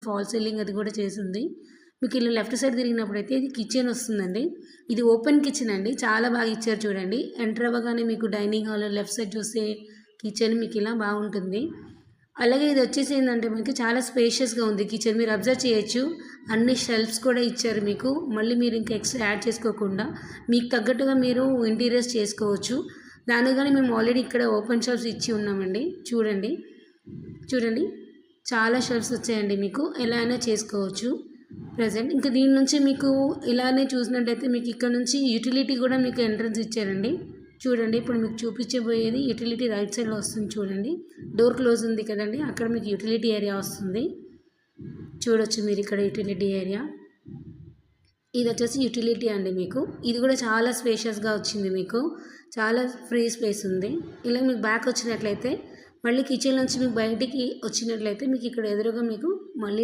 Fall ceiling అది కూడా చేసింది. మీకు ఇలా లెఫ్ట్ సైడ్ తిరిగినప్పుడైతే ఇది కిచెన్ వస్తుందండి. ఇది ఓపెన్ కిచెన్ అండి. చాలా బాగా ఇచ్చారు చూడండి. ఎంటర్ అవ్వగానే మీకు డైనింగ్ హాల్, లెఫ్ట్ సైడ్ చూస్తే కిచెన్ మీకు ఇలా బాగుంటుంది. అలాగే ఇది వచ్చేసి ఏంటంటే మనకి చాలా స్పేషియస్గా ఉంది కిచెన్. మీరు అబ్జర్వ్ చేయొచ్చు, అన్ని షెల్ఫ్స్ కూడా ఇచ్చారు మీకు. మళ్ళీ మీరు ఇంకా ఎక్స్ట్రా యాడ్ చేసుకోకుండా మీకు తగ్గట్టుగా మీరు ఇంటీరియర్స్ చేసుకోవచ్చు. దానిగానే మేము ఆల్రెడీ ఇక్కడ ఓపెన్ షెల్ఫ్స్ ఇచ్చి ఉన్నామండి. చూడండి చూడండి చాలా షెల్ఫ్స్ వచ్చాయండి. మీకు ఎలా అయినా చేసుకోవచ్చు ప్రజెంట్. ఇంకా దీని నుంచి మీకు ఇలానే చూసినట్టయితే మీకు ఇక్కడ నుంచి యూటిలిటీ కూడా మీకు ఎంట్రన్స్ ఇచ్చారండి. చూడండి ఇప్పుడు మీకు చూపించబోయేది యూటిలిటీ రైట్ సైడ్లో వస్తుంది. చూడండి డోర్ క్లోజ్ ఉంది కదండి, అక్కడ మీకు యూటిలిటీ ఏరియా వస్తుంది. చూడొచ్చు మీరు ఇక్కడ యూటిలిటీ ఏరియా. ఇది వచ్చేసి యూటిలిటీ అండి. మీకు ఇది కూడా చాలా స్పేషియస్గా వచ్చింది. మీకు చాలా ఫ్రీ స్పేస్ ఉంది. ఇలా మీకు బ్యాక్ వచ్చినట్లయితే మళ్ళీ కిచెన్ నుంచి మీకు బయటికి వచ్చినట్లయితే మీకు ఇక్కడ ఎదురుగా మీకు మళ్ళీ